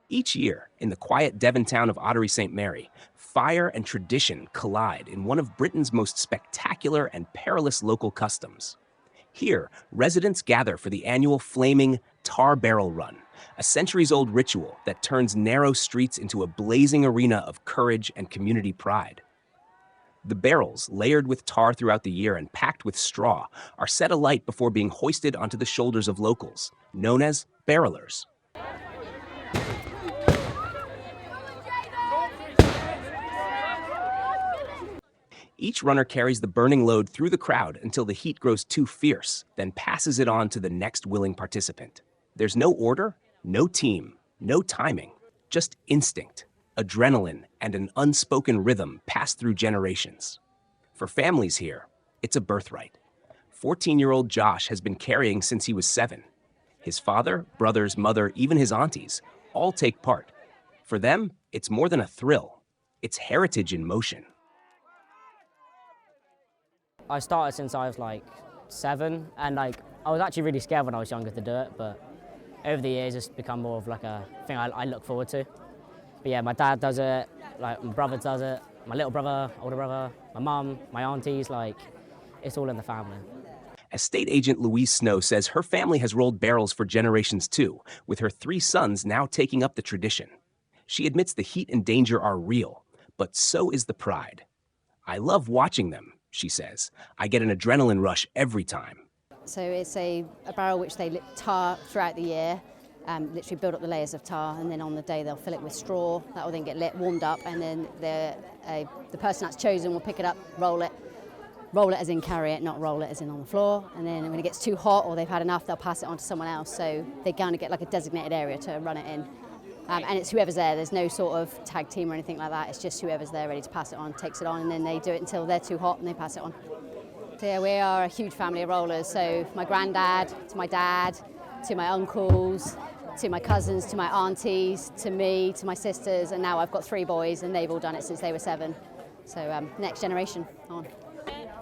Each year, in the quiet Devon town of Ottery St. Mary, fire and tradition collide in one of Britain's most spectacular and perilous local customs. Here, residents gather for the annual flaming tar barrel run, a centuries-old ritual that turns narrow streets into a blazing arena of courage and community pride. The barrels, layered with tar throughout the year and packed with straw, are set alight before being hoisted onto the shoulders of locals, known as barrelers. Each runner carries the burning load through the crowd until the heat grows too fierce, then passes it on to the next willing participant. There's no order, no team, no timing, just instinct, adrenaline, and an unspoken rhythm passed through generations. For families here, it's a birthright. 14-year-old Josh has been carrying since he was 7. His father, brothers, mother, even his aunties, all take part. For them, it's more than a thrill. It's heritage in motion. I started since I was 7, and I was actually really scared when I was younger to do it, but over the years it's become more of a thing I look forward to. But yeah, my dad does it, my brother does it, my little brother, older brother, my mum, my aunties, it's all in the family. Estate agent Louise Snow says her family has rolled barrels for generations too, with her 3 sons now taking up the tradition. She admits the heat and danger are real, but so is the pride. I love watching them, she says. I get an adrenaline rush every time. So it's a barrel which they tar throughout the year, literally build up the layers of tar, and then on the day they'll fill it with straw. That will then get warmed up, and then the person that's chosen will pick it up, roll it as in carry it, not roll it as in on the floor. And then when it gets too hot or they've had enough, they'll pass it on to someone else. So they kind of get a designated area to run it in. And it's whoever's there. There's no sort of tag team or anything like that. It's just whoever's there ready to pass it on, takes it on, and then they do it until they're too hot and they pass it on. So yeah, we are a huge family of rollers. So my granddad, to my dad, to my uncles, to my cousins, to my aunties, to me, to my sisters, and now I've got 3 boys and they've all done it since they were 7. So next generation on.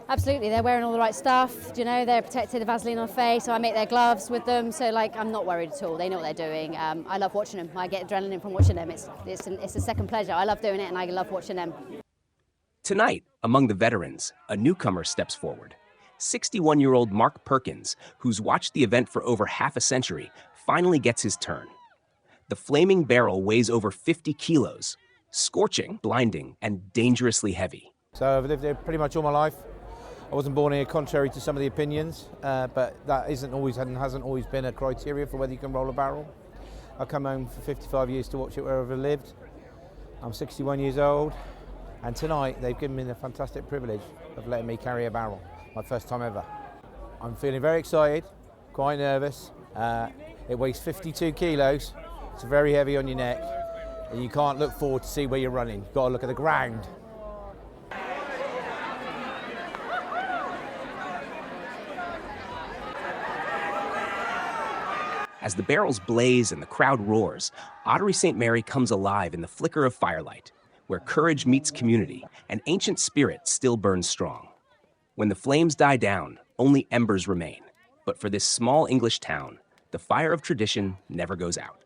Absolutely, they're wearing all the right stuff, they're protected, the Vaseline on the face, so I make their gloves with them, so I'm not worried at all. They know what they're doing. I love watching them. I get adrenaline from watching them. It's a second pleasure. I love doing it and I love watching them. Tonight, among the veterans, a newcomer steps forward. 61-year-old Mark Perkins, who's watched the event for over half a century, finally gets his turn. The flaming barrel weighs over 50 kilos, scorching, blinding, and dangerously heavy. So I've lived here pretty much all my life. I wasn't born here, contrary to some of the opinions, but that hasn't always been a criteria for whether you can roll a barrel. I come home for 55 years to watch it wherever I've lived. I'm 61 years old, and tonight they've given me the fantastic privilege of letting me carry a barrel, my first time ever. I'm feeling very excited, quite nervous. It weighs 52 kilos, it's very heavy on your neck, and you can't look forward to see where you're running. You've got to look at the ground. As the barrels blaze and the crowd roars, Ottery St. Mary comes alive in the flicker of firelight, where courage meets community and ancient spirit still burns strong. When the flames die down, only embers remain. But for this small English town, the fire of tradition never goes out.